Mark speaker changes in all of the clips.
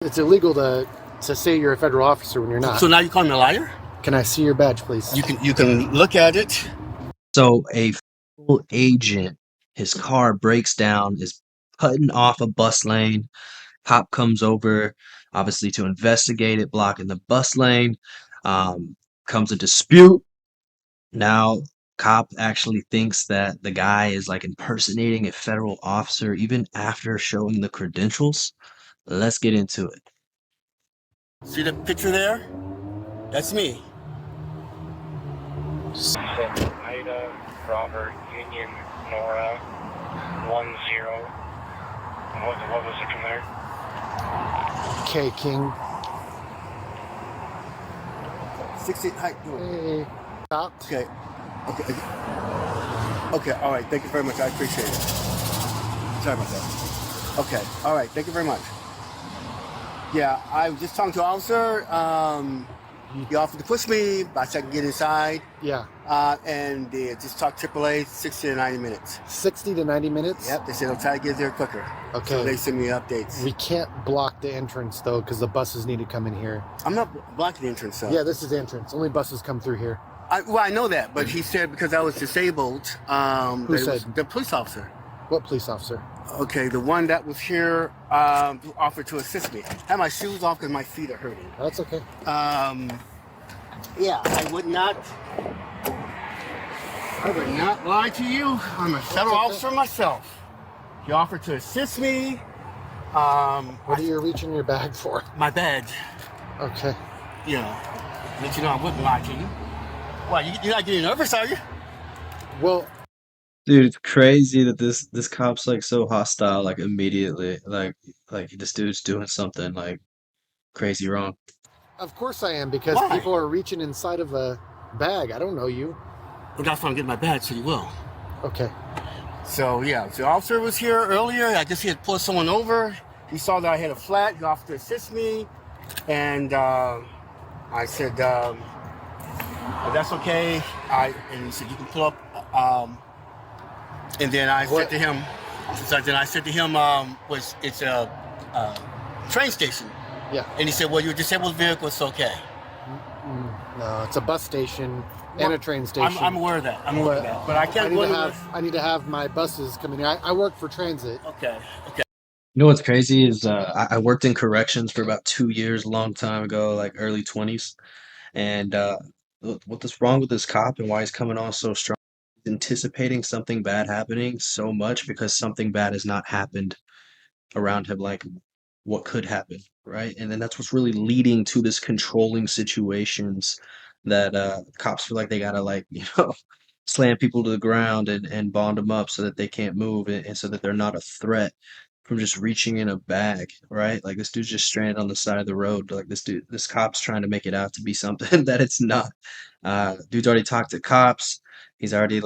Speaker 1: It's illegal to say you're a federal officer when you're not.
Speaker 2: So now you call me a liar?
Speaker 1: Can I see your badge, please?
Speaker 2: You can look at it.
Speaker 3: So a federal agent, his car breaks down, is cutting off a bus lane. Cop comes over, obviously to investigate it, blocking the bus lane. Comes a dispute. Now, cop actually thinks that the guy is like impersonating a federal officer, even after showing the credentials. Let's get into it.
Speaker 2: See the picture there? That's me.
Speaker 4: Ida, Robert, Union, Nora, 10. What was it from there?
Speaker 1: Okay, King.
Speaker 2: 60. Hi.
Speaker 1: Hey, cop.
Speaker 2: Okay. Okay. All right. Thank you very much. I appreciate it. Sorry about that. Okay. All right. Thank you very much. Yeah, I was just talking to an officer. He offered to push me, but I said I can get inside.
Speaker 1: Yeah.
Speaker 2: And they just talked AAA 60 to 90 minutes.
Speaker 1: 60 to 90 minutes?
Speaker 2: Yep. They said they'll try to get there quicker.
Speaker 1: Okay.
Speaker 2: So they send me updates.
Speaker 1: We can't block the entrance, though, because the buses need to come in here.
Speaker 2: I'm not blocking the entrance, though.
Speaker 1: Yeah, this is the entrance. Only buses come through here.
Speaker 2: I know that, but he said because I was disabled.
Speaker 1: Who said?
Speaker 2: The police officer.
Speaker 1: What police officer?
Speaker 2: Okay, the one that was here offered to assist me. I had my shoes off because my feet are hurting.
Speaker 1: That's okay.
Speaker 2: Yeah, I would not lie to you. I'm a federal officer myself. He offered to assist me.
Speaker 1: What are you reaching your bag for?
Speaker 2: My badge.
Speaker 1: Okay.
Speaker 2: Let you know I wouldn't lie to you. Why, you're not getting nervous, are you?
Speaker 1: Well,
Speaker 3: Dude, it's crazy that this cop's like so hostile, like immediately, like this dude's doing something like crazy wrong.
Speaker 1: of course I am, because
Speaker 2: Why?
Speaker 1: people are reaching inside of a bag. I don't know you.
Speaker 2: Well, that's why I'm getting my badge, so you will.
Speaker 1: Okay.
Speaker 2: So, yeah, the officer was here earlier. I guess he had pulled someone over. He saw that I had a flat. He offered to assist me. And I said, if that's okay. And he said, you can pull up. And then I said to him, it's a train station.
Speaker 1: Yeah.
Speaker 2: And he said, well, you're a disabled vehicle, it's okay.
Speaker 1: No, it's a bus station and a train station.
Speaker 2: I'm aware of that. I'm aware of that. But I can't go
Speaker 1: I need to have my buses come in here. I work for transit.
Speaker 2: Okay.
Speaker 3: You know what's crazy is I worked in corrections for about 2 years, a long time ago, like early 20s. And what's wrong with this cop and why he's coming on so strong? He's anticipating something bad happening so much because something bad has not happened around him, like what could happen, right? And then that's what's really leading to this controlling situations that cops feel like they gotta slam people to the ground and bond them up so that they can't move and so that they're not a threat from just reaching in a bag, right? Like this dude's just stranded on the side of the road. Like this cop's trying to make it out to be something that it's not. Dude's already talked to cops. He's already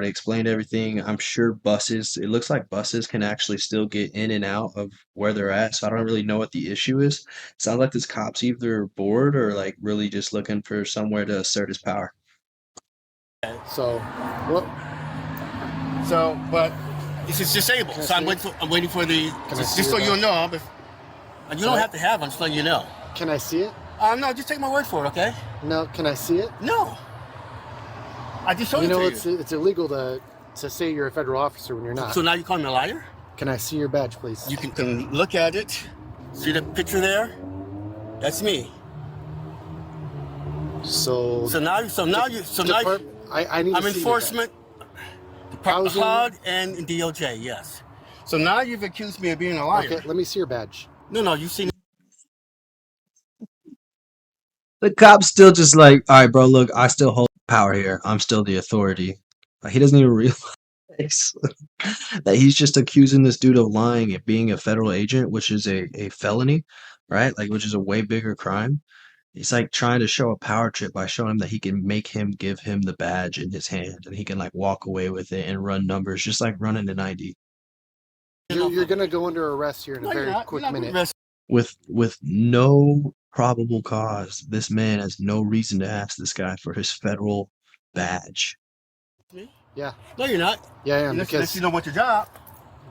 Speaker 3: explained everything. I'm sure it looks like buses can actually still get in and out of where they're at. So I don't really know what the issue is. Sounds like this cop's either bored or like really just looking for somewhere to assert his power.
Speaker 1: So, what?
Speaker 2: So, but this is disabled. So I'm waiting for the. Just so you'll know, you don't have to have one, just so you know.
Speaker 1: Can I see it?
Speaker 2: No, just take my word for it, okay?
Speaker 1: No, can I see it?
Speaker 2: No. I just showed
Speaker 1: You
Speaker 2: it
Speaker 1: know,
Speaker 2: to you.
Speaker 1: it's illegal to say you're a federal officer when you're not.
Speaker 2: So now you call me a liar?
Speaker 1: Can I see your badge, please?
Speaker 2: You can look at it. See the picture there? That's me.
Speaker 1: So
Speaker 2: now you.
Speaker 1: I need to
Speaker 2: I'm
Speaker 1: see
Speaker 2: enforcement,
Speaker 1: Housing.
Speaker 2: HUD, and DOJ. Yes. So now you've accused me of being a liar.
Speaker 1: Okay, let me see your badge.
Speaker 2: No, you've seen.
Speaker 3: The cop's still just like, all right, bro, look, I still hold power here. I'm still the authority. Like, he doesn't even realize that he's just accusing this dude of lying and being a federal agent, which is a felony, right? Like, which is a way bigger crime. He's like trying to show a power trip by showing him that he can make him give him the badge in his hand and he can like walk away with it and run numbers just like running an ID.
Speaker 1: You're gonna go under arrest here in a very quick minute.
Speaker 3: With no probable cause, this man has no reason to ask this guy for his federal badge.
Speaker 2: Me?
Speaker 1: Yeah.
Speaker 2: No, you're not.
Speaker 1: Yeah, I am.
Speaker 2: Unless you don't want your job.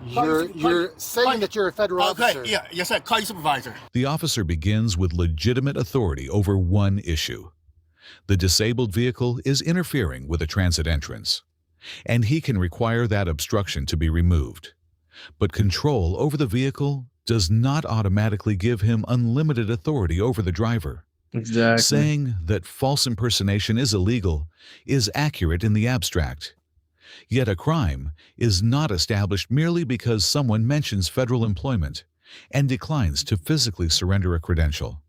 Speaker 1: You're saying that you're a federal officer.
Speaker 2: Okay, yeah, yes, sir. Call your supervisor.
Speaker 5: The officer begins with legitimate authority over one issue. The disabled vehicle is interfering with a transit entrance, and he can require that obstruction to be removed. But control over the vehicle does not automatically give him unlimited authority over the driver.
Speaker 3: Exactly.
Speaker 5: Saying that false impersonation is illegal is accurate in the abstract. Yet a crime is not established merely because someone mentions federal employment and declines to physically surrender a credential.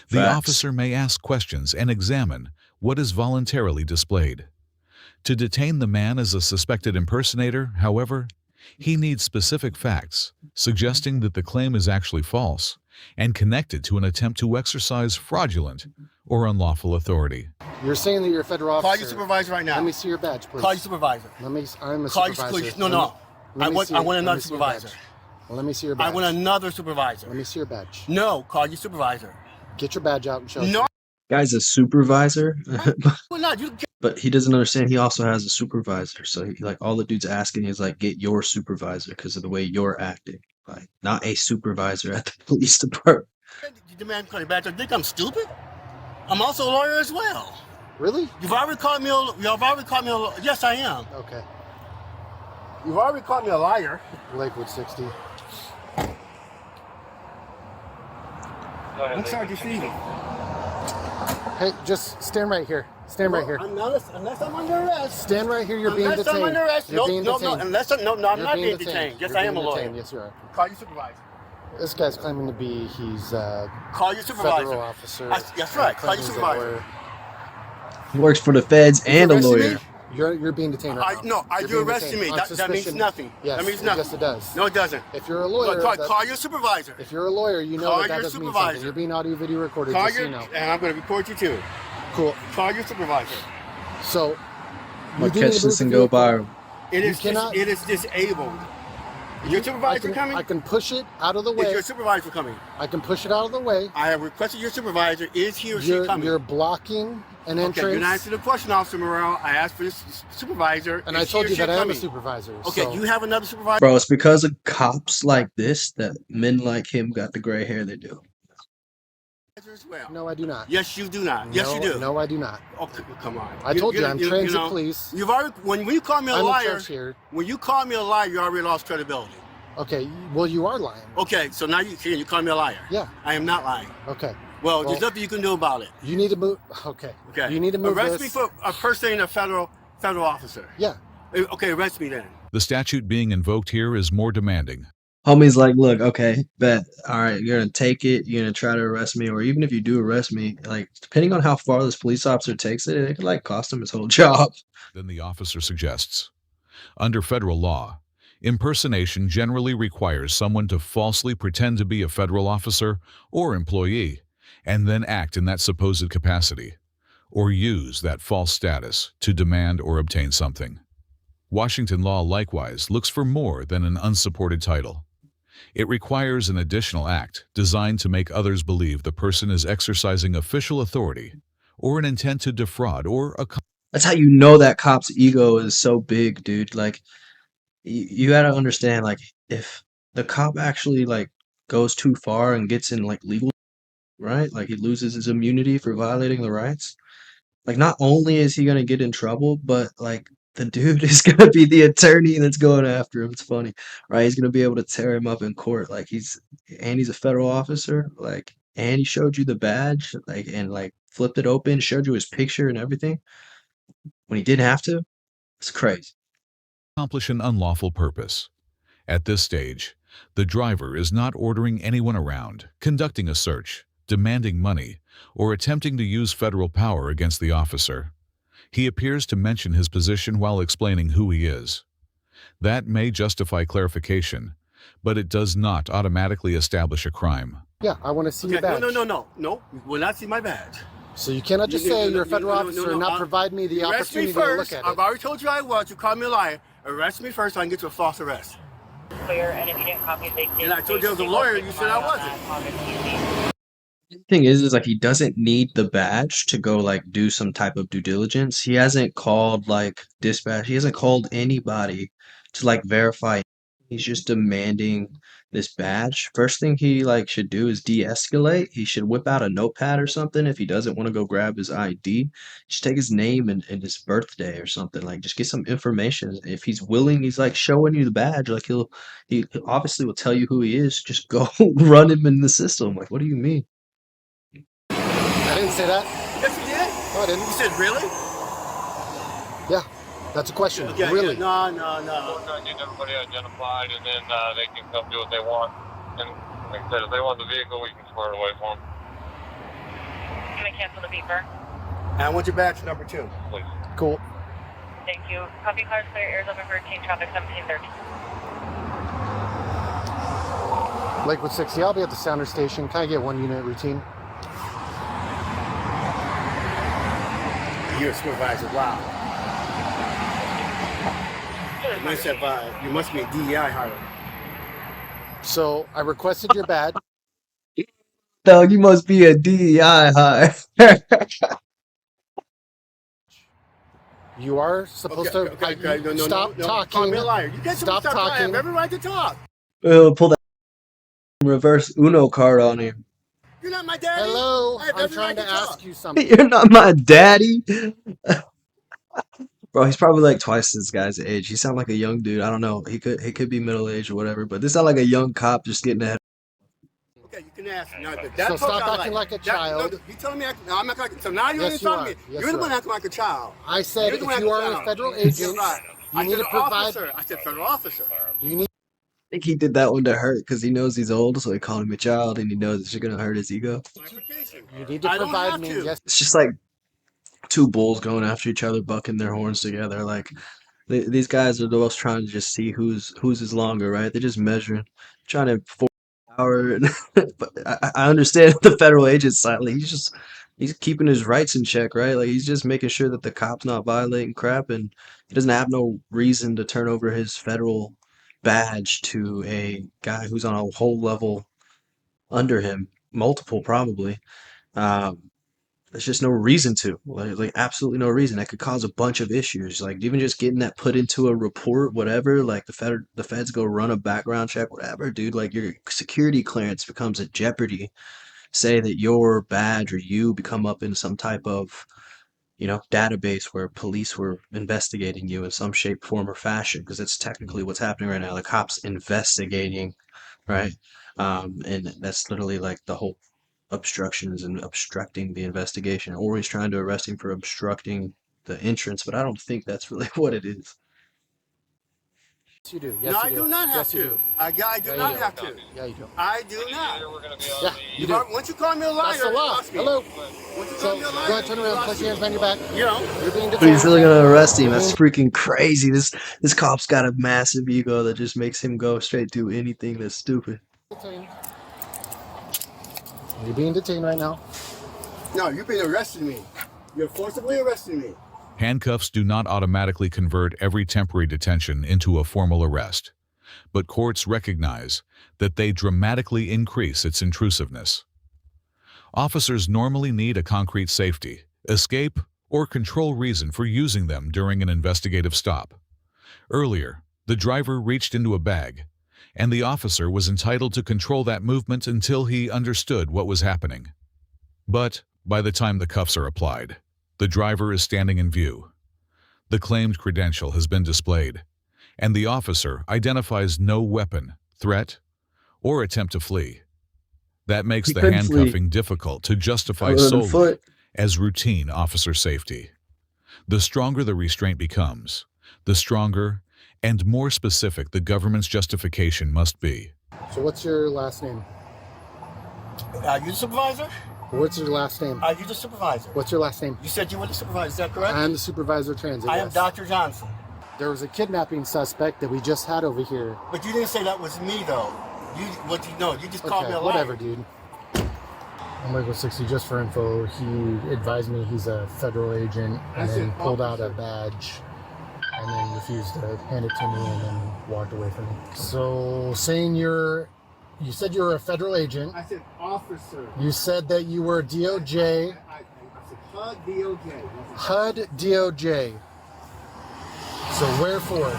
Speaker 5: The
Speaker 3: Facts.
Speaker 5: officer may ask questions and examine what is voluntarily displayed. To detain the man as a suspected impersonator, however, he needs specific facts, suggesting that the claim is actually false and connected to an attempt to exercise fraudulent or unlawful authority.
Speaker 1: You're saying that you're a federal officer.
Speaker 2: Call your supervisor right now.
Speaker 1: Let me see your badge, please.
Speaker 2: Call your supervisor.
Speaker 1: I'm a
Speaker 2: Call your
Speaker 1: supervisor.
Speaker 2: no. I want another supervisor.
Speaker 1: Well, let me see your badge.
Speaker 2: I want another supervisor.
Speaker 1: Let me see your badge.
Speaker 2: No, call your supervisor.
Speaker 1: Get your badge out and show it.
Speaker 2: No,
Speaker 3: Guy's a supervisor,
Speaker 2: well, not you.
Speaker 3: but he doesn't understand he also has a supervisor. So he, like, all the dude's asking is like, get your supervisor because of the way you're acting. Like, not a supervisor at the police department.
Speaker 2: You demand call your badge. I think I'm stupid. I'm also a lawyer as well.
Speaker 1: Really?
Speaker 2: You've already called me a. Yes, I am.
Speaker 1: Okay.
Speaker 2: You've already called me a liar.
Speaker 1: Lakewood 60.
Speaker 2: I'm sorry to see you.
Speaker 1: Hey, just stand right here. Stand right here.
Speaker 2: Unless I'm under arrest.
Speaker 1: Stand right here. You're being
Speaker 2: Unless
Speaker 1: detained.
Speaker 2: I'm under arrest.
Speaker 1: You're being
Speaker 2: No,
Speaker 1: detained.
Speaker 2: unless I'm
Speaker 1: You're
Speaker 2: not being detained. Yes,
Speaker 1: You're
Speaker 2: I am a
Speaker 1: being
Speaker 2: lawyer.
Speaker 1: detained. Yes, you are.
Speaker 2: Call your supervisor.
Speaker 1: This guy's claiming to be he's
Speaker 2: Call your supervisor.
Speaker 1: federal officer.
Speaker 2: That's right. Call your
Speaker 1: Claiming he's a
Speaker 2: supervisor.
Speaker 1: lawyer.
Speaker 3: He works for the feds and a
Speaker 2: arresting
Speaker 3: lawyer.
Speaker 2: me?
Speaker 1: You're being detained right now.
Speaker 2: Are
Speaker 1: You're
Speaker 2: you
Speaker 1: being
Speaker 2: arresting me?
Speaker 1: detained on
Speaker 2: That means
Speaker 1: suspicion.
Speaker 2: nothing.
Speaker 1: Yes,
Speaker 2: That means nothing.
Speaker 1: yes, it does.
Speaker 2: No, it doesn't.
Speaker 1: If you're a lawyer,
Speaker 2: Call your supervisor.
Speaker 1: if you're a lawyer, you know
Speaker 2: Call
Speaker 1: that
Speaker 2: your
Speaker 1: doesn't mean
Speaker 2: supervisor.
Speaker 1: something. You're being audio video recorded.
Speaker 2: Call
Speaker 1: Just so
Speaker 2: your,
Speaker 1: you know.
Speaker 2: and I'm going to report you too.
Speaker 1: Cool.
Speaker 2: Call your supervisor.
Speaker 1: So
Speaker 3: I'll
Speaker 1: you do need
Speaker 3: catch
Speaker 1: to
Speaker 3: this
Speaker 1: move
Speaker 3: and
Speaker 1: the
Speaker 3: go
Speaker 1: vehicle.
Speaker 3: viral.
Speaker 2: It is disabled. Is your supervisor coming?
Speaker 1: I can push it out of the
Speaker 2: Is
Speaker 1: way.
Speaker 2: your supervisor coming?
Speaker 1: I can push it out of the way.
Speaker 2: I have requested your supervisor. Is he or she coming?
Speaker 1: You're blocking an
Speaker 2: Okay,
Speaker 1: entrance.
Speaker 2: you're not answering the question, Officer Morrell. I asked for this supervisor.
Speaker 1: And
Speaker 2: Is
Speaker 1: I
Speaker 2: he
Speaker 1: told
Speaker 2: or
Speaker 1: you
Speaker 2: she
Speaker 1: that I am a
Speaker 2: coming?
Speaker 1: supervisor.
Speaker 2: Okay,
Speaker 1: so
Speaker 2: you have another supervisor?
Speaker 3: Bro, it's because of cops like this that men like him got the gray hair they do.
Speaker 2: As well.
Speaker 1: No, I do not.
Speaker 2: Yes, you do not. Yes, you do.
Speaker 1: No, I do not.
Speaker 2: Okay, come on.
Speaker 1: I told you, I'm transit police.
Speaker 2: You've already when you call me a
Speaker 1: I'm in
Speaker 2: liar.
Speaker 1: charge here.
Speaker 2: When you call me a liar, you already lost credibility.
Speaker 1: Okay, well, you are lying.
Speaker 2: Okay, so now you call me a liar.
Speaker 1: Yeah.
Speaker 2: I am not lying.
Speaker 1: Okay.
Speaker 2: Well, there's nothing you can do about it.
Speaker 1: You need to move. Okay.
Speaker 2: Okay.
Speaker 1: You need to move
Speaker 2: Arrest
Speaker 1: this.
Speaker 2: me for impersonating a federal officer.
Speaker 1: Yeah.
Speaker 2: Okay, arrest me then.
Speaker 5: The statute being invoked here is more demanding.
Speaker 3: Homie's like, look, okay, bet. All right, you're gonna take it. You're gonna try to arrest me, or even if you do arrest me, like depending on how far this police officer takes it, it could like cost him his whole job.
Speaker 5: Then the officer suggests. Under federal law, impersonation generally requires someone to falsely pretend to be a federal officer or employee and then act in that supposed capacity, or use that false status to demand or obtain something. Washington law likewise looks for more than an unsupported title. It requires an additional act designed to make others believe the person is exercising official authority or an intent to defraud or
Speaker 3: That's how you know that cop's ego is so big, dude. Like, you gotta understand, like, if the cop actually like goes too far and gets in like legal, right? Like he loses his immunity for violating the rights. Like, not only is he gonna get in trouble, but like the dude is gonna be the attorney that's going after him. It's funny, right? He's gonna be able to tear him up in court. Like he's a federal officer, like, and he showed you the badge, like, and like flipped it open, showed you his picture and everything when he didn't have to. It's crazy.
Speaker 5: accomplish an unlawful purpose. At this stage, the driver is not ordering anyone around, conducting a search, demanding money, or attempting to use federal power against the officer. He appears to mention his position while explaining who he is. That may justify clarification, but it does not automatically establish a crime.
Speaker 1: Yeah, I want to see your badge.
Speaker 2: No. You will not see my badge.
Speaker 1: So you cannot just say you're a federal officer and not provide me the
Speaker 2: Arrest me
Speaker 1: opportunity to look
Speaker 2: first.
Speaker 1: at
Speaker 2: I've
Speaker 1: it.
Speaker 2: already told you I was. You called me a liar. Arrest me first so I can get you a false arrest.
Speaker 4: Clear, and if you didn't copy, they did.
Speaker 2: And I told you I was a lawyer. You said I wasn't.
Speaker 3: The thing is like he doesn't need the badge to go like do some type of due diligence. He hasn't called like dispatch. He hasn't called anybody to like verify. He's just demanding this badge. First thing he like should do is de-escalate. He should whip out a notepad or something if he doesn't want to go grab his ID. Just take his name and his birthday or something. Like just get some information. If he's willing, he's like showing you the badge. Like he obviously will tell you who he is. Just go run him in the system. Like what do you mean?
Speaker 1: I didn't say that.
Speaker 2: Yes, you did.
Speaker 1: No, I didn't.
Speaker 2: You said really?
Speaker 1: Yeah, that's a question.
Speaker 2: Yeah,
Speaker 1: Really?
Speaker 2: Yeah, no.
Speaker 6: We're trying to get everybody identified, and then they can come do what they want. And like I said, if they want the vehicle, we can square it away for them.
Speaker 4: Can I cancel the beeper?
Speaker 2: And I want your badge number 2.
Speaker 6: Please.
Speaker 1: Cool.
Speaker 4: Thank you. Copy cars clear, airs open for routine traffic 1730.
Speaker 1: Lakewood 60, I'll be at the Sounder station. Can I get 1 unit routine?
Speaker 2: You're a supervisor. Wow. You must be a DEI hire.
Speaker 1: So I requested your badge.
Speaker 3: Dog, you must be a DEI high.
Speaker 1: You are supposed to stop talking.
Speaker 2: Call me a liar. You guys
Speaker 1: Stop
Speaker 2: talking. I have
Speaker 1: talking.
Speaker 2: every right to talk.
Speaker 3: Pull that reverse Uno card on him.
Speaker 2: You're not my daddy.
Speaker 1: Hello,
Speaker 2: I have
Speaker 1: I'm
Speaker 2: every
Speaker 1: trying
Speaker 2: right
Speaker 1: to
Speaker 2: talk.
Speaker 1: ask you something.
Speaker 3: You're not my daddy. Bro, he's probably like twice this guy's age. He sound like a young dude. I don't know. He could be middle aged or whatever, but this sound like a young cop just getting ahead.
Speaker 2: Okay, you can ask. No, but
Speaker 1: So
Speaker 2: that's
Speaker 1: stop acting like a child.
Speaker 2: No, you telling me I'm not like. So now you're
Speaker 1: Yes, you
Speaker 2: insult
Speaker 1: are.
Speaker 2: me.
Speaker 1: Yes,
Speaker 2: You're the
Speaker 1: you
Speaker 2: one
Speaker 1: are.
Speaker 2: acting like a child.
Speaker 1: I said
Speaker 2: You're
Speaker 1: if
Speaker 2: the one
Speaker 1: you
Speaker 2: acting
Speaker 1: are a
Speaker 2: child.
Speaker 1: federal
Speaker 2: Yes,
Speaker 1: agent,
Speaker 2: right.
Speaker 1: you
Speaker 2: I
Speaker 1: need
Speaker 2: said
Speaker 1: to provide.
Speaker 2: officer. I said federal officer.
Speaker 1: You need.
Speaker 3: I think he did that one to hurt because he knows he's old, so he called him a child, and he knows it's gonna hurt his ego.
Speaker 2: Clarification.
Speaker 1: You need to
Speaker 2: I don't
Speaker 1: provide
Speaker 2: have
Speaker 1: me.
Speaker 2: to.
Speaker 1: Yes.
Speaker 3: It's just like two bulls going after each other, bucking their horns together. Like these guys are the most trying to just see who's is longer, right? They're just measuring, trying to force power. But I understand the federal agent side. Like he's keeping his rights in check, right? Like he's just making sure that the cop's not violating crap, and he doesn't have no reason to turn over his federal badge to a guy who's on a whole level under him, multiple probably. Um, there's just no reason to, like absolutely no reason. That could cause a bunch of issues. Like even just getting that put into a report, whatever. Like the feds go run a background check, whatever, dude. Like your security clearance becomes a jeopardy. Say that your badge or you become up in some type of, database where police were investigating you in some shape, form, or fashion, because it's technically what's happening right now. The cops investigating, right? And that's literally like the whole obstructions and obstructing the investigation, or he's trying to arrest him for obstructing the entrance, but I don't think that's really what it is.
Speaker 1: Yes, you do. Yes,
Speaker 2: No,
Speaker 1: you
Speaker 2: I
Speaker 1: do.
Speaker 2: do not have
Speaker 1: Yes, you
Speaker 2: to.
Speaker 1: do.
Speaker 2: I do
Speaker 1: Yeah,
Speaker 2: not
Speaker 1: you do.
Speaker 2: have to.
Speaker 1: Yeah, you do.
Speaker 2: I do not.
Speaker 6: Here we're going to be
Speaker 1: Yeah,
Speaker 6: on
Speaker 1: you
Speaker 6: the...
Speaker 1: do.
Speaker 2: Once you call me a liar,
Speaker 1: That's the law.
Speaker 2: lost me.
Speaker 1: Hello.
Speaker 2: Once you
Speaker 1: So
Speaker 2: call me a
Speaker 1: go
Speaker 2: liar,
Speaker 1: ahead, turn
Speaker 2: you
Speaker 1: around,
Speaker 2: lost
Speaker 1: place
Speaker 2: me.
Speaker 1: your hands behind your back.
Speaker 2: You know.
Speaker 1: You're being
Speaker 3: But he's
Speaker 1: detained.
Speaker 3: really gonna arrest him. That's freaking crazy. This cop's got a massive ego that just makes him go straight to anything that's stupid.
Speaker 1: Detained. You're being detained right now.
Speaker 2: No, you've been arresting me. You're forcibly arresting me.
Speaker 5: Handcuffs do not automatically convert every temporary detention into a formal arrest, but courts recognize that they dramatically increase its intrusiveness. Officers normally need a concrete safety, escape, or control reason for using them during an investigative stop. Earlier, the driver reached into a bag, and the officer was entitled to control that movement until he understood what was happening. But by the time the cuffs are applied, the driver is standing in view. The claimed credential has been displayed, and the officer identifies no weapon, threat, or attempt to flee. That makes
Speaker 3: He
Speaker 5: the
Speaker 3: couldn't flee.
Speaker 5: handcuffing difficult to justify
Speaker 3: Other than
Speaker 5: solely
Speaker 3: foot.
Speaker 5: as routine officer safety. The stronger the restraint becomes, the stronger and more specific the government's justification must be.
Speaker 1: So what's your last name?
Speaker 2: Are you the supervisor?
Speaker 1: What's your last name?
Speaker 2: Are you the supervisor?
Speaker 1: What's your last name?
Speaker 2: You said you were the supervisor, is that correct?
Speaker 1: I'm the supervisor of transit.
Speaker 2: I am
Speaker 1: yes.
Speaker 2: Dr. Johnson.
Speaker 1: There was a kidnapping suspect that we just had over here.
Speaker 2: But you didn't say that was me, though. You just called me a liar.
Speaker 1: Whatever, dude. I'm Lakewood 60, just for info. He advised me he's a federal agent and then pulled out a badge and then refused to hand it to me and then walked away from me. So saying you said you were a federal agent.
Speaker 2: I said officer.
Speaker 1: You said that you were DOJ.
Speaker 2: I said HUD DOJ.
Speaker 1: HUD DOJ. So wherefore?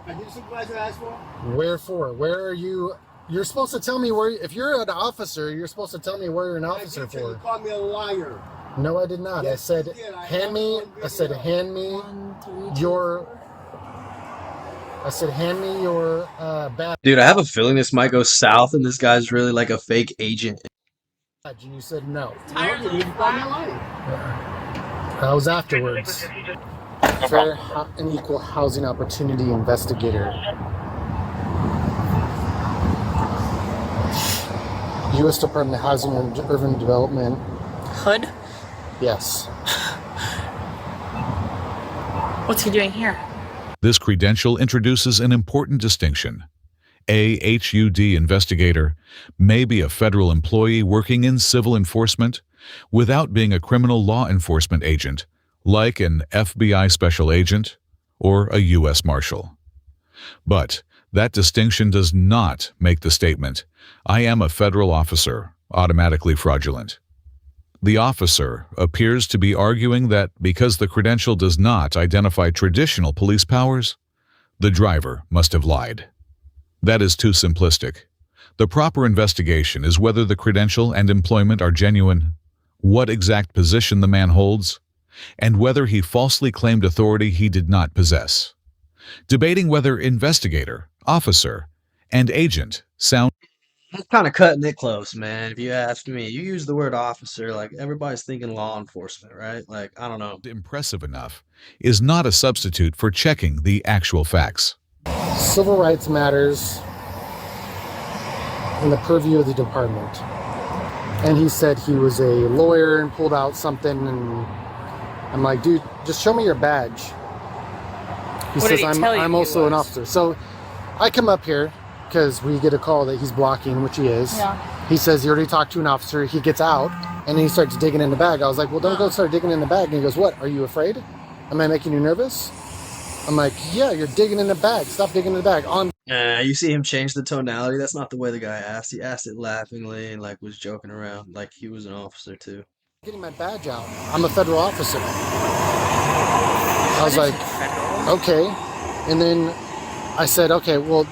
Speaker 2: I did the supervisor ask for?
Speaker 1: Where for? Where are you? You're supposed to tell me where. If you're an officer, you're supposed to tell me where you're an officer for.
Speaker 2: You called me a liar.
Speaker 1: No, I did not.
Speaker 2: Yes,
Speaker 1: I said,
Speaker 2: you did.
Speaker 1: hand me. I said, hand me your. I said, hand me your badge.
Speaker 3: Dude, I have a feeling this might go south, and this guy's really like a fake agent.
Speaker 1: And you said no.
Speaker 2: No, you called me a liar.
Speaker 1: That was afterwards. Fair and equal housing opportunity investigator. U.S. Department of Housing and Urban Development.
Speaker 7: Hood?
Speaker 1: Yes.
Speaker 7: What's he doing here?
Speaker 5: This credential introduces an important distinction. A HUD investigator may be a federal employee working in civil enforcement without being a criminal law enforcement agent, like an FBI special agent or a U.S. Marshal. But that distinction does not make the statement, "I am a federal officer," automatically fraudulent. The officer appears to be arguing that because the credential does not identify traditional police powers, the driver must have lied. That is too simplistic. The proper investigation is whether the credential and employment are genuine, what exact position the man holds, and whether he falsely claimed authority he did not possess. Debating whether investigator, officer, and agent sound
Speaker 3: That's kind of cutting it close, man. If you ask me, you use the word officer, like everybody's thinking law enforcement, right? Like, I don't know.
Speaker 5: impressive enough is not a substitute for checking the actual facts.
Speaker 1: Civil rights matters in the purview of the department. And he said he was a lawyer and pulled out something, and I'm like, dude, just show me your badge. He
Speaker 7: What did
Speaker 1: says,
Speaker 7: he tell you
Speaker 1: I'm
Speaker 7: he
Speaker 1: also an
Speaker 7: was?
Speaker 1: officer. So I come up here because we get a call that he's blocking, which he is.
Speaker 7: Yeah.
Speaker 1: He says he already talked to an officer. He gets out and he starts digging in the bag. I was like, well, don't go start digging in the bag. And he goes, what? Are you afraid? Am I making you nervous? I'm like, yeah, you're digging in the bag. Stop digging in the bag.
Speaker 3: You see him change the tonality. That's not the way the guy asked. He asked it laughingly and like was joking around, like he was an officer too.
Speaker 1: Getting my badge out. I'm a federal officer. I was like, okay. And then I said, okay, well,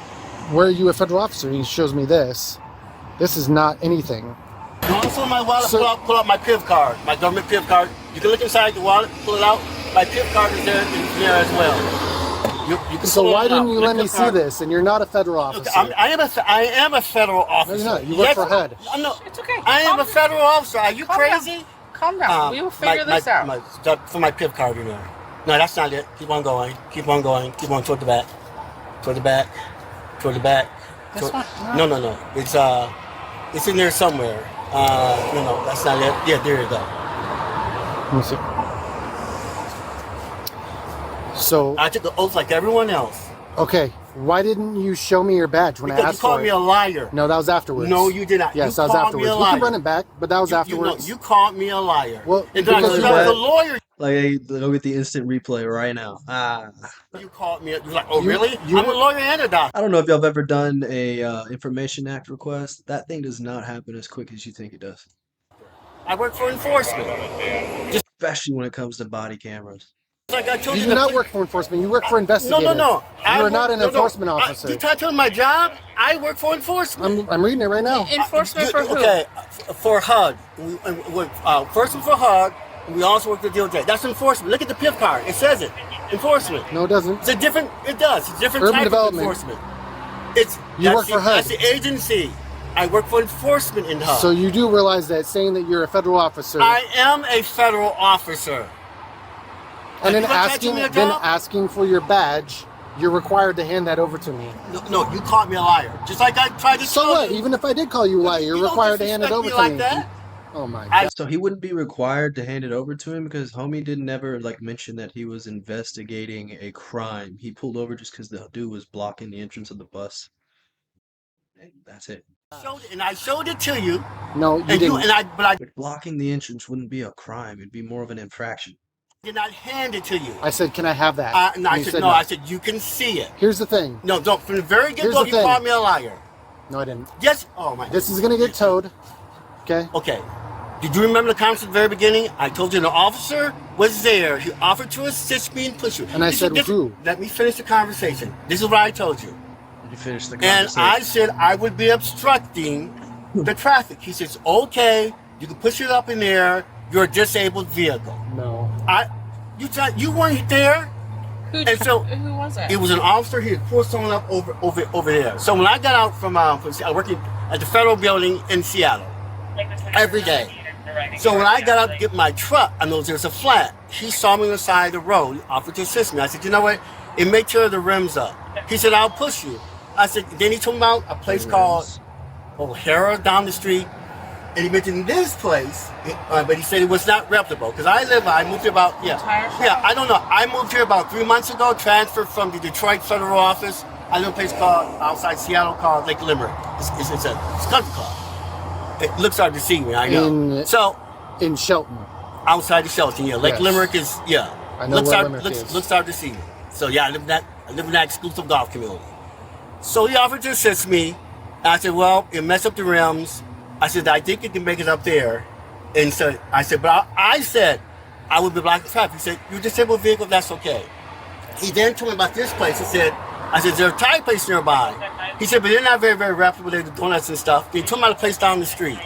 Speaker 1: where are you a federal officer? And he shows me this. This is not anything.
Speaker 2: Also, my wallet,
Speaker 1: So-
Speaker 2: pull out my PIV card, my government PIV card. You can look inside the wallet, pull it out. My PIV card is there as well. You can
Speaker 1: So
Speaker 2: pull it
Speaker 1: why
Speaker 2: out.
Speaker 1: didn't you
Speaker 2: Look
Speaker 1: let me
Speaker 2: the
Speaker 1: see
Speaker 2: card.
Speaker 1: this? And you're not a federal officer.
Speaker 2: I am a federal officer.
Speaker 1: No, you're not. You work for HUD.
Speaker 2: No,
Speaker 7: It's okay.
Speaker 2: I am a federal officer. Are you
Speaker 7: Calm down.
Speaker 2: crazy?
Speaker 7: Calm down. We will figure this out.
Speaker 2: For my PIV card, you know. No, that's not it. Keep on going. Keep on going. Keep on toward the back. Toward the back. Toward the back.
Speaker 7: This one?
Speaker 2: No. It's in there somewhere. No, that's not it. Yeah, there you go.
Speaker 1: Let me see. So,
Speaker 2: I took the oath like everyone else.
Speaker 1: okay, why didn't you show me your badge when I
Speaker 2: Because you
Speaker 1: asked for
Speaker 2: called
Speaker 1: it?
Speaker 2: me a liar.
Speaker 1: No, that was afterwards.
Speaker 2: No, you did not.
Speaker 1: Yes,
Speaker 2: You
Speaker 1: that was
Speaker 2: called
Speaker 1: afterwards.
Speaker 2: me a
Speaker 1: We can
Speaker 2: liar.
Speaker 1: run it back, but that was afterwards.
Speaker 2: You called me a liar.
Speaker 1: Well,
Speaker 2: and then I
Speaker 1: because
Speaker 2: told
Speaker 1: you
Speaker 2: you I was
Speaker 1: were-
Speaker 2: a lawyer.
Speaker 3: Like, hey, go get the instant replay right now.
Speaker 2: You called me. You're like, oh,
Speaker 1: You-
Speaker 2: really?
Speaker 1: you
Speaker 2: I'm
Speaker 1: were-
Speaker 2: a lawyer and a doctor.
Speaker 3: I don't know if y'all have ever done a Information Act request. That thing does not happen as quick as you think it does,
Speaker 2: I work for enforcement.
Speaker 3: especially when it comes to body cameras.
Speaker 2: Like I told
Speaker 1: You
Speaker 2: you.
Speaker 1: do not work for enforcement. You work for investigators.
Speaker 2: No.
Speaker 1: You are not an enforcement officer.
Speaker 2: You tried to my job. I work for enforcement.
Speaker 1: I'm reading it right now.
Speaker 7: Enforcement for who?
Speaker 2: Okay, for HUD. First for HUD. We also work for DOJ. That's enforcement. Look at the PIV card. It says it. Enforcement.
Speaker 1: No, it doesn't.
Speaker 2: It's a different. It does. It's a different
Speaker 1: Urban
Speaker 2: type
Speaker 1: development.
Speaker 2: of enforcement. It's
Speaker 1: You
Speaker 2: that's
Speaker 1: work for HUD.
Speaker 2: That's the agency. I work for enforcement in HUD.
Speaker 1: So you do realize that saying that you're a federal officer
Speaker 2: I am a federal officer.
Speaker 1: and then
Speaker 2: You gonna catch me a job?
Speaker 1: asking for your badge, you're required to hand that over to me.
Speaker 2: No, you called me a liar. Just like I tried to
Speaker 1: So
Speaker 2: tell
Speaker 1: what?
Speaker 2: you.
Speaker 1: Even if I did call you a liar, you're
Speaker 2: You don't
Speaker 1: required to hand it
Speaker 2: disrespect
Speaker 1: over
Speaker 2: me
Speaker 1: to
Speaker 2: like
Speaker 1: me.
Speaker 2: that.
Speaker 1: Oh my
Speaker 2: I-
Speaker 1: god.
Speaker 3: So he wouldn't be required to hand it over to him because homie didn't ever like mention that he was investigating a crime. He pulled over just because the dude was blocking the entrance of the bus. And that's it.
Speaker 2: I showed it to you.
Speaker 1: No, you
Speaker 2: And
Speaker 1: didn't.
Speaker 2: but I
Speaker 3: But blocking the entrance wouldn't be a crime. It'd be more of an infraction.
Speaker 2: did not hand it to you.
Speaker 1: I said, can I have that?
Speaker 2: No,
Speaker 1: And
Speaker 2: I
Speaker 1: you
Speaker 2: said
Speaker 1: said
Speaker 2: no. I said you can see it.
Speaker 1: Here's the thing.
Speaker 2: No, don't. From the very
Speaker 1: Here's
Speaker 2: get-go,
Speaker 1: the
Speaker 2: you
Speaker 1: thing.
Speaker 2: called me a liar.
Speaker 1: No, I didn't.
Speaker 2: Yes. Oh my.
Speaker 1: This is gonna get towed. Okay?
Speaker 2: Okay. Did you remember the conversation at the very beginning? I told you an officer was there. He offered to assist me and push you.
Speaker 1: And I said, who?
Speaker 2: Let me finish the conversation. This is what I told you.
Speaker 3: You finish the
Speaker 2: And
Speaker 3: conversation.
Speaker 2: I said I would be obstructing the traffic. He says, okay, you can push it up in there. You're a disabled vehicle.
Speaker 1: No.
Speaker 2: You weren't there.
Speaker 7: Who was it?
Speaker 2: It was an officer. He had pulled someone up over there. So when I got out from working at the federal building in Seattle every day. So when I got out to get my truck, I noticed there was a flat. He saw me on the side of the road. He offered to assist me. I said, you know what? It may tear the rims up. He said, I'll push you. I said, then he told me about a place called O'Hara down the street. And he mentioned this place, but he said it was not reputable. Because I moved here about, I don't know. I moved here about 3 months ago, transferred from the Detroit federal office. I live in a place called, outside Seattle, called Lake Limerick. It's a country club. It looks hard to see me, I know.
Speaker 1: In Shelton.
Speaker 2: Outside the Shelton, yeah. Lake Limerick is,
Speaker 1: I know where Limerick is.
Speaker 2: Looks hard to see me. So I live in that exclusive golf community. So he offered to assist me. And I said, well, it messed up the rims. I said, I think you can make it up there. And so I said, but I said, I would be blocking traffic. He said, you're a disabled vehicle, that's okay. He then told me about this place. I said, there's a tire place nearby. He said, but they're not very, very reputable. They're donuts and stuff. They told me about a place down the street.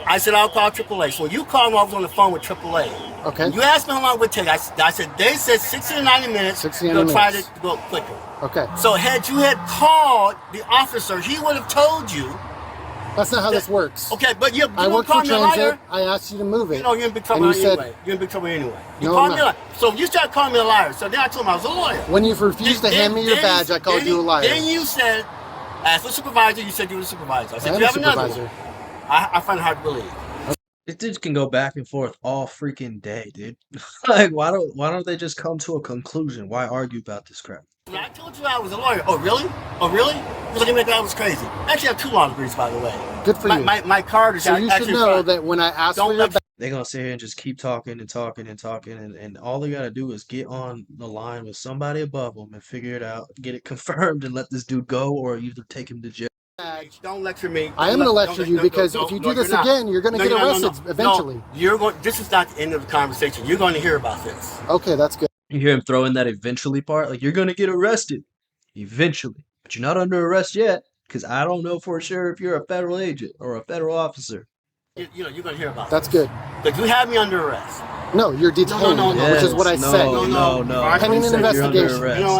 Speaker 2: I said, I'll call AAA. So when you called me, I was on the phone with AAA.
Speaker 1: Okay.
Speaker 2: You asked me how long it would take. I said, they said 60 to 90 minutes.
Speaker 1: 60 to 90
Speaker 2: try
Speaker 1: minutes.
Speaker 2: to go quicker.
Speaker 1: Okay.
Speaker 2: So had you had called the officer, he would have told you.
Speaker 1: That's not how this works.
Speaker 2: Okay, but you
Speaker 1: I work for
Speaker 2: called me a
Speaker 1: transit.
Speaker 2: liar.
Speaker 1: I asked you to move it.
Speaker 2: You know, you're in big trouble anyway. You're in big trouble anyway. You
Speaker 1: No,
Speaker 2: called
Speaker 1: I'm
Speaker 2: me a
Speaker 1: not.
Speaker 2: liar. So you started calling me a liar. So then I told him I was a lawyer.
Speaker 1: When you refused to hand me your badge, I called you a liar.
Speaker 2: Then you said, as for supervisor, you said you were the supervisor. I said,
Speaker 1: I am
Speaker 2: you
Speaker 1: a
Speaker 2: have another
Speaker 1: supervisor.
Speaker 2: one. I find it hard to believe.
Speaker 3: This dude can go back and forth all freaking day, dude. Like, why don't they just come to a conclusion? Why argue about this crap?
Speaker 2: When I told you I was a lawyer, oh really? Oh really? You looking at me like I was crazy. Actually, I have 2 law degrees, by the way.
Speaker 1: Good for you.
Speaker 2: My card is
Speaker 1: So you should
Speaker 2: actually
Speaker 1: know
Speaker 2: front.
Speaker 1: that when I asked
Speaker 2: Don't
Speaker 1: for your
Speaker 2: let
Speaker 1: badge,
Speaker 3: They're gonna sit here and just keep talking and talking and talking, and all they gotta do is get on the line with somebody above them and figure it out, get it confirmed, and let this dude go, or either take him to jail.
Speaker 2: Don't lecture me.
Speaker 1: I am going to lecture you because if you do this again, you're going to get arrested eventually.
Speaker 2: No, you're going. This is not the end of the conversation. You're going to hear about this.
Speaker 1: Okay, that's good.
Speaker 3: You hear him throw in that eventually part, like you're gonna get arrested eventually, but you're not under arrest yet, because I don't know for sure if you're a federal agent or a federal officer.
Speaker 2: You're going to hear about
Speaker 1: That's
Speaker 2: this.
Speaker 1: good.
Speaker 2: But you have me under arrest.
Speaker 1: No, you're detained,
Speaker 2: no,
Speaker 1: which is what I
Speaker 3: Yes,
Speaker 1: said.
Speaker 3: No.
Speaker 1: Pending
Speaker 3: You
Speaker 1: an
Speaker 3: said you're under
Speaker 1: investigation.
Speaker 3: arrest.
Speaker 2: You know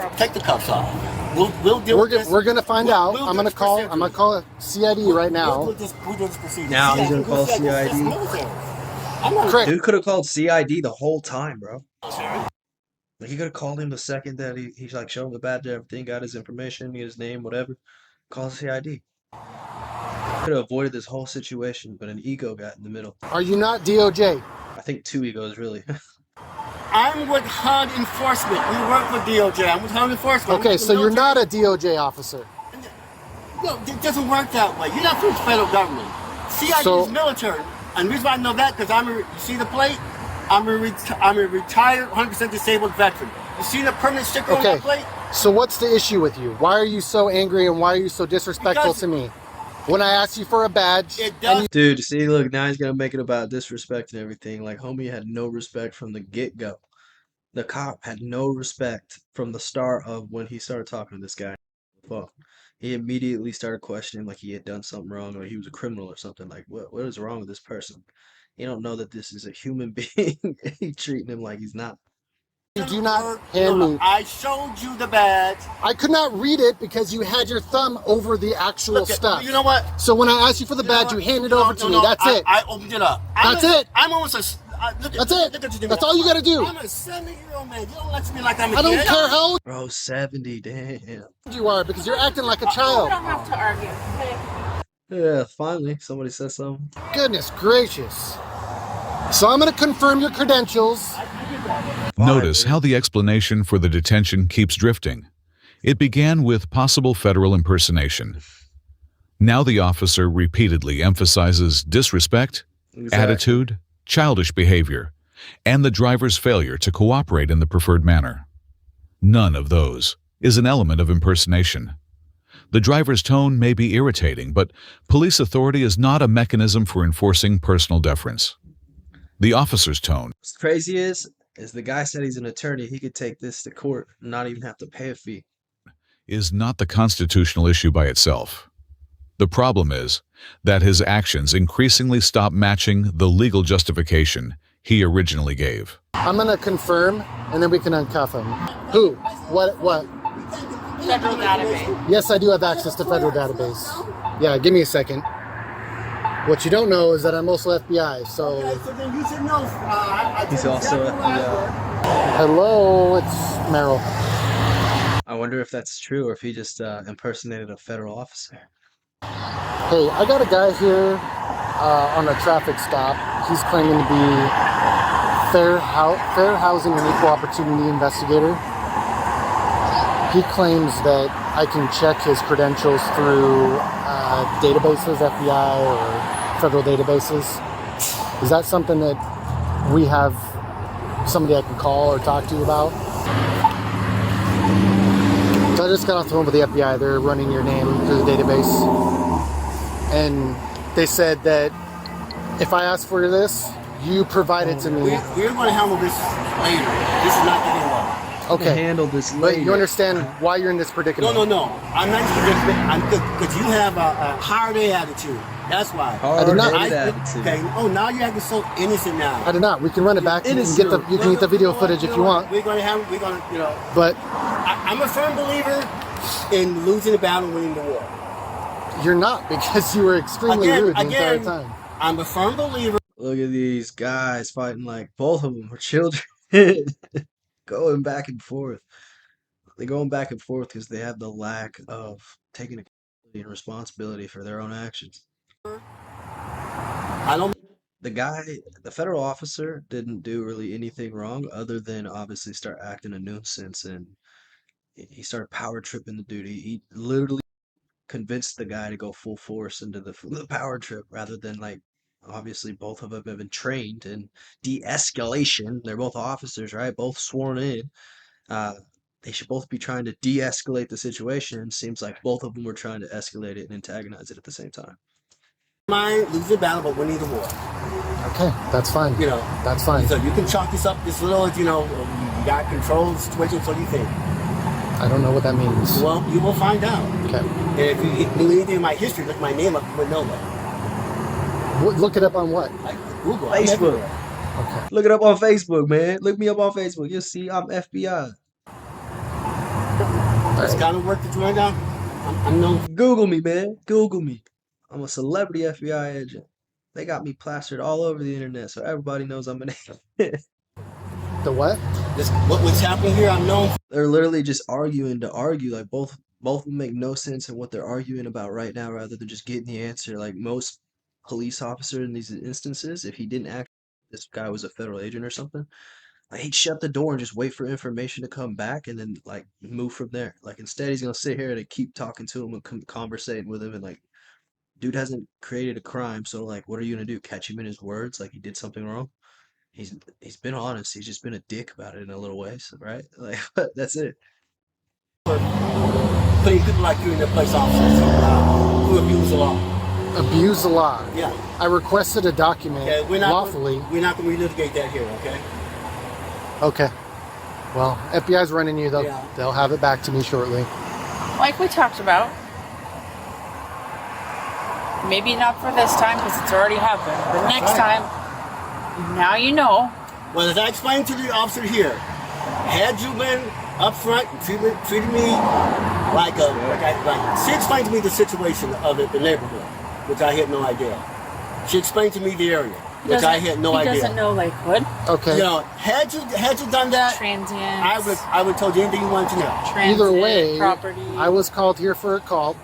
Speaker 2: what? Take the cuffs off. We'll deal with this.
Speaker 1: We're going to find out.
Speaker 2: We'll
Speaker 1: I'm
Speaker 2: do
Speaker 1: going to
Speaker 2: this
Speaker 1: call.
Speaker 2: procedure.
Speaker 1: I'm going to call CID right now.
Speaker 2: We'll do this procedure.
Speaker 3: Now he's gonna
Speaker 2: CID,
Speaker 3: call
Speaker 2: that's
Speaker 3: CID.
Speaker 2: military. I'm not
Speaker 1: Correct.
Speaker 3: Dude could have called CID the whole time, bro. Like, he could have called him the second that he's like showing the badge, everything, got his information, his name, whatever. Call CID. Could have avoided this whole situation, but an ego got in the middle.
Speaker 1: Are you not DOJ?
Speaker 3: I think 2 egos, really.
Speaker 2: I'm with HUD enforcement. We work with DOJ. I'm with HUD enforcement.
Speaker 1: Okay, so you're not a DOJ officer.
Speaker 2: No, it doesn't work that way. You're not from the federal government. CID
Speaker 1: So-
Speaker 2: is military. And the reason why I know that, because you see the plate? I'm a retired, 100% disabled veteran. You see the permanent sticker on
Speaker 1: Okay.
Speaker 2: my plate?
Speaker 1: So what's the issue with you? Why are you so angry and why are you so disrespectful
Speaker 2: Because-
Speaker 1: to me? When I asked you for a badge,
Speaker 2: It
Speaker 1: and
Speaker 2: does.
Speaker 1: you,
Speaker 3: Dude, see, look, now he's gonna make it about disrespect and everything. Like, homie had no respect from the get-go. The cop had no respect from the start of when he started talking to this guy. Fuck. He immediately started questioning like he had done something wrong or he was a criminal or something. Like, what is wrong with this person? You don't know that this is a human being. He treating him like he's not.
Speaker 1: you do not hand me.
Speaker 2: I showed you the badge.
Speaker 1: I could not read it because you had your thumb over the actual
Speaker 2: Look,
Speaker 1: stuff.
Speaker 2: you know what?
Speaker 1: So when I asked you for the
Speaker 2: You know
Speaker 1: badge, you
Speaker 2: what?
Speaker 1: handed
Speaker 2: No,
Speaker 1: over
Speaker 2: no,
Speaker 1: to me.
Speaker 2: no,
Speaker 1: That's it.
Speaker 2: I opened it up.
Speaker 1: That's it.
Speaker 2: I'm almost a. Look at,
Speaker 1: That's it.
Speaker 2: Look at you,
Speaker 1: That's all you gotta do.
Speaker 2: I'm a 70-year-old man. You don't lecture me like I'm a
Speaker 1: I don't
Speaker 2: kid.
Speaker 1: care how old
Speaker 3: Bro, 70, damn.
Speaker 1: you are because you're acting like a
Speaker 7: We
Speaker 1: child.
Speaker 7: don't have to argue. Okay?
Speaker 3: Yeah, finally, somebody said something.
Speaker 1: Goodness gracious. So I'm going to confirm your credentials.
Speaker 5: Notice how the explanation for the detention keeps drifting. It began with possible federal impersonation. Now the officer repeatedly emphasizes disrespect, attitude, childish behavior, and the driver's failure to cooperate in the preferred manner. None of those is an element of impersonation. The driver's tone may be irritating, but police authority is not a mechanism for enforcing personal deference. The officer's tone
Speaker 3: What's crazy is the guy said he's an attorney. He could take this to court and not even have to pay a fee.
Speaker 5: is not the constitutional issue by itself. The problem is that his actions increasingly stop matching the legal justification he originally gave.
Speaker 1: I'm gonna confirm, and then we can uncuff him. Who? What?
Speaker 7: Federal database.
Speaker 1: Yes, I do have access to federal database. Yeah, give me a second. What you don't know is that I'm also FBI, so...
Speaker 2: So then you should know.
Speaker 3: He's also FBI.
Speaker 1: Hello, it's Merrill.
Speaker 3: I wonder if that's true or if he just impersonated a federal officer.
Speaker 1: Hey, I got a guy here on a traffic stop. He's claiming to be fair housing and equal opportunity investigator. He claims that I can check his credentials through databases, FBI or federal databases. Is that something that we have somebody I can call or talk to about? So I just got off the phone with the FBI. They're running your name through the database. And they said that if I ask for this, you provide it to me.
Speaker 2: We're going to handle this later. This is not getting well.
Speaker 1: Okay.
Speaker 3: Handle this
Speaker 1: But
Speaker 3: later.
Speaker 1: you understand why you're in this predicament?
Speaker 2: No. I'm not because you have a hard A attitude. That's why.
Speaker 3: Hard
Speaker 1: did not-
Speaker 3: attitude.
Speaker 2: Okay. Oh, now you're acting so innocent now.
Speaker 1: I did not. We can run it back. You can get the video footage if you want.
Speaker 2: We're going to, you know.
Speaker 1: But
Speaker 2: I'm a firm believer in losing the battle, winning the war.
Speaker 1: you're not, because you were extremely rude the entire time.
Speaker 2: I'm a firm believer.
Speaker 3: Look at these guys fighting like both of them are children. Going back and forth. They're going back and forth because they have the lack of taking accountability and responsibility for their own actions.
Speaker 2: I don't.
Speaker 3: The federal officer didn't do really anything wrong other than obviously start acting a nuisance, and he started power tripping the dude. He literally convinced the guy to go full force into the power trip rather than like, obviously both of them have been trained in de-escalation. They're both officers, right? Both sworn in. They should both be trying to de-escalate the situation. Seems like both of them were trying to escalate it and antagonize it at the same time.
Speaker 2: Mind losing the battle, but winning the war.
Speaker 1: Okay, that's fine.
Speaker 2: You know,
Speaker 1: That's fine.
Speaker 2: so you can chalk this up, this little, you know, you got control of the situation. So you think?
Speaker 1: I don't know what that means.
Speaker 2: Well, you will find out.
Speaker 1: Okay.
Speaker 2: And if you knew anything in my history, look my name up, you would know that.
Speaker 1: Look it up on what?
Speaker 2: Like Google, I'm
Speaker 3: Facebook.
Speaker 2: everywhere.
Speaker 1: Okay.
Speaker 3: Look it up on Facebook, man. Look me up on Facebook. You'll see I'm FBI.
Speaker 2: That's kind of work that you're doing now. I'm known.
Speaker 3: Google me, man. Google me. I'm a celebrity FBI agent. They got me plastered all over the internet, so everybody knows I'm an agent.
Speaker 1: The what?
Speaker 2: What's happening here, I'm known.
Speaker 3: They're literally just arguing to argue. Like both of them make no sense in what they're arguing about right now, rather than just getting the answer. Like most police officer in these instances, if he didn't act, this guy was a federal agent or something, like he'd shut the door and just wait for information to come back and then like move from there. Like instead, he's gonna sit here and keep talking to him and conversating with him, and like, dude hasn't created a crime, so like, what are you gonna do? Catch him in his words like he did something wrong? He's been honest. He's just been a dick about it in a little way, so, right? Like that's it.
Speaker 2: Putting people like you in their place, officers who abuse the law.
Speaker 1: Abuse the law.
Speaker 2: Yeah.
Speaker 1: I requested a document
Speaker 2: Okay,
Speaker 1: lawfully.
Speaker 2: We're not going to relitigate that here, okay?
Speaker 1: Okay. Well, FBI's running you.
Speaker 2: Yeah.
Speaker 1: They'll have it back to me shortly.
Speaker 7: Like we talked about. Maybe not for this time because it's already happened. But next time, now you know.
Speaker 2: Well, as I explained to the officer here, had you been upfront and treated me like she explained to me the situation of it, the neighborhood, which I had no idea. She explained to me the area, which I had no idea.
Speaker 7: He doesn't know like what?
Speaker 1: Okay.
Speaker 2: You know, had you done that,
Speaker 7: Transient.
Speaker 2: I would told you anything you wanted to know.
Speaker 7: Transit,
Speaker 1: Either way,
Speaker 7: property.
Speaker 1: I was called here for a call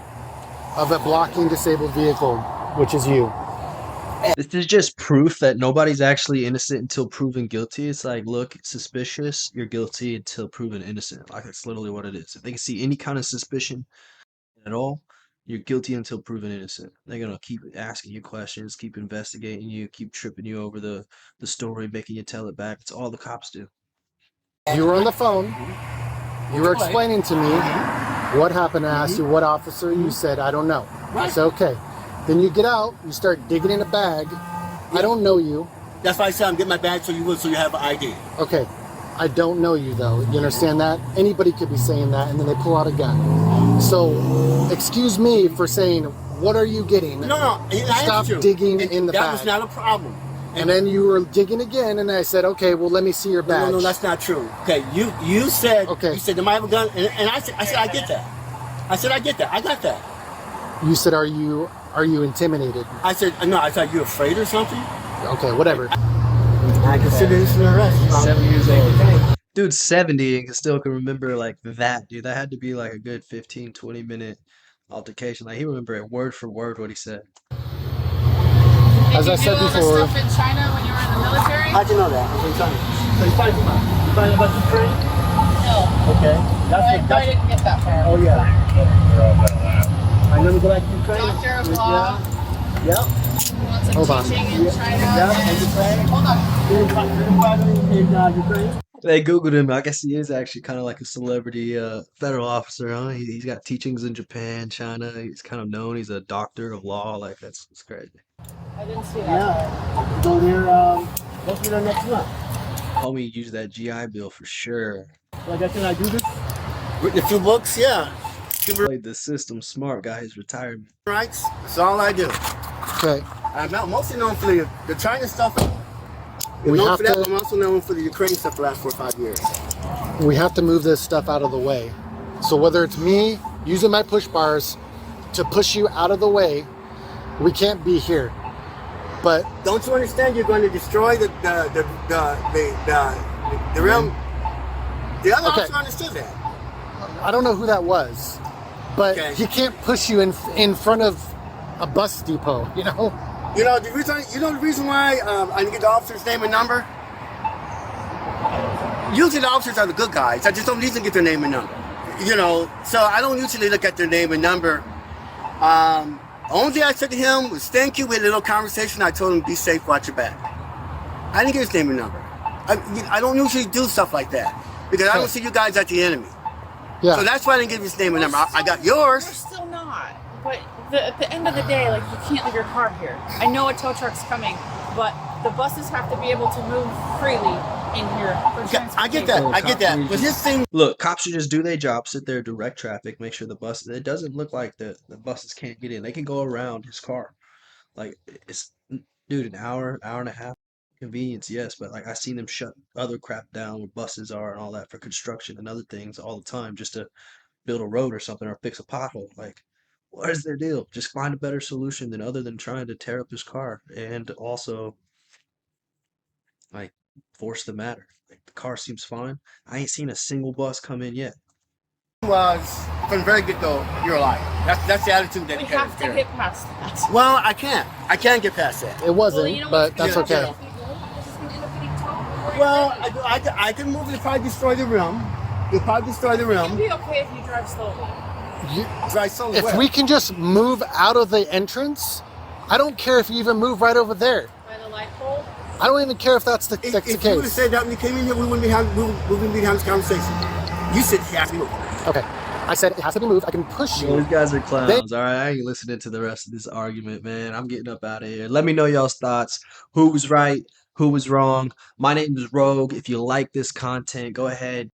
Speaker 1: of a blocking disabled vehicle, which is you.
Speaker 3: This is just proof that nobody's actually innocent until proven guilty. It's like, look, suspicious, you're guilty until proven innocent. Like, that's literally what it is. If they can see any kind of suspicion at all, you're guilty until proven innocent. They're going to keep asking you questions, keep investigating you, keep tripping you over the story, making you tell it back. It's all the cops do.
Speaker 1: You were on the phone. You were explaining to me what happened. I asked you what officer. You said, I don't know. I said, okay. Then you get out, you start digging in a bag. I don't know you.
Speaker 2: That's why I said I'm getting my badge so you have an ID.
Speaker 1: Okay. I don't know you though. You understand that? Anybody could be saying that and then they pull out a gun. So, excuse me for saying, what are you getting?
Speaker 2: No, I
Speaker 1: Stop
Speaker 2: answered you.
Speaker 1: digging in the
Speaker 2: That
Speaker 1: bag.
Speaker 2: was not a problem.
Speaker 1: And then you were digging again, and I said, okay, well, let me see your badge.
Speaker 2: No, that's not true. Okay, you said,
Speaker 1: Okay.
Speaker 2: you said, am I have a gun? And I said, I get that. I said, I get that. I got that.
Speaker 1: You said, are you intimidated?
Speaker 2: I said, no, I thought you were afraid or something.
Speaker 1: Okay, whatever.
Speaker 2: I consider this an arrest.
Speaker 3: 7 years old. Dude's 70 and still can remember like that, dude. That had to be like a good 15, 20-minute altercation. Like he remembered word for word what he said.
Speaker 1: As I said before,
Speaker 7: stuff in China when you were in the military?
Speaker 2: How'd you know that? I was in China. So you find about? You find about Ukraine?
Speaker 7: No.
Speaker 2: Okay.
Speaker 7: I didn't get that far.
Speaker 2: Oh yeah. I never go back to Ukraine.
Speaker 7: Doctor of law.
Speaker 2: Yep.
Speaker 7: Wants some
Speaker 1: Hold on.
Speaker 7: teaching in China.
Speaker 2: Yeah, and Ukraine.
Speaker 7: Hold on.
Speaker 2: In Ukraine.
Speaker 3: They Googled him. I guess he is actually kind of like a celebrity federal officer, huh? He's got teachings in Japan, China. He's kind of known. He's a doctor of law. Like that's crazy.
Speaker 7: I didn't see that.
Speaker 2: Yeah. Go there. Go through there next month.
Speaker 3: Homie used that GI Bill for sure.
Speaker 2: Like I said, I do this. Written a few books. Yeah. Human
Speaker 3: Played the system smart. Got his retirement.
Speaker 2: rights. That's all I do.
Speaker 1: okay,
Speaker 2: I'm mostly known for the China stuff.
Speaker 1: We
Speaker 2: known
Speaker 1: have
Speaker 2: for that,
Speaker 1: to-
Speaker 2: but I'm also known for the Ukraine stuff the last 4 or 5 years.
Speaker 1: we have to move this stuff out of the way. So whether it's me using my push bars to push you out of the way, we can't be here. But
Speaker 2: Don't you understand? You're going to destroy the realm. The other
Speaker 1: Okay.
Speaker 2: officer understood that.
Speaker 1: I don't know who that was. But
Speaker 2: Okay.
Speaker 1: he can't push you in front of a bus depot, you know?
Speaker 2: You know the reason why I didn't get the officer's name and number. Usually the officers are the good guys. I just don't usually get their name and number. You know, so I don't usually look at their name and number. Only thing I said to him was thank you. We had a little conversation. I told him be safe, watch your back. I didn't get his name and number. I don't usually do stuff like that because I don't see you guys as the enemy.
Speaker 1: Yeah.
Speaker 2: So that's why I didn't give his name and number. I got yours.
Speaker 7: We're still not. But at the end of the day, like, you can't leave your car here. I know a tow truck's coming, but the buses have to be able to move freely in here for
Speaker 2: Yeah, I get that.
Speaker 7: transportation.
Speaker 2: I get that. But his thing.
Speaker 3: Look, cops should just do their job, sit there, direct traffic, make sure the buses. It doesn't look like the buses can't get in. They can go around his car. Like it's, dude, an hour and a half. Convenience, yes, but like I seen them shut other crap down where buses are and all that for construction and other things all the time just to build a road or something or fix a pothole. Like, what is their deal? Just find a better solution than other than trying to tear up his car and also like force the matter. Like the car seems fine. I ain't seen a single bus come in yet.
Speaker 2: Was from the very get-go, you're a liar. That's the attitude that
Speaker 7: We
Speaker 2: he
Speaker 7: have to
Speaker 2: carries.
Speaker 7: get past that.
Speaker 2: Well, I can't get past that.
Speaker 1: It wasn't,
Speaker 7: Well, you know
Speaker 1: but
Speaker 7: what's
Speaker 1: that's
Speaker 7: gonna
Speaker 1: okay.
Speaker 7: happen? This is gonna end up getting towed.
Speaker 2: Well, I can move it. Probably destroy the rim. It'll probably destroy the
Speaker 7: It'd
Speaker 2: rim.
Speaker 7: be okay if you drive slowly.
Speaker 2: Dry slowly.
Speaker 1: If we can just move out of the entrance, I don't care if you even move right over there.
Speaker 7: By the light pole.
Speaker 1: I don't even care if that's the
Speaker 2: if you would have
Speaker 1: case.
Speaker 2: said that when you came in here, we wouldn't be having this conversation. You said he has to move.
Speaker 1: Okay. I said it has to be moved. I can push
Speaker 3: Well,
Speaker 1: you.
Speaker 3: these guys are clowns. All right, I ain't listening to the rest of this argument, man. I'm getting up out of here. Let me know y'all's thoughts. Who was right? Who was wrong? My name is Rogue. If you like this content, go ahead,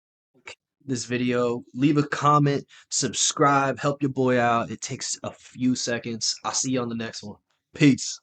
Speaker 3: like this video, leave a comment, subscribe, help your boy out. It takes a few seconds. I'll see you on the next one. Peace.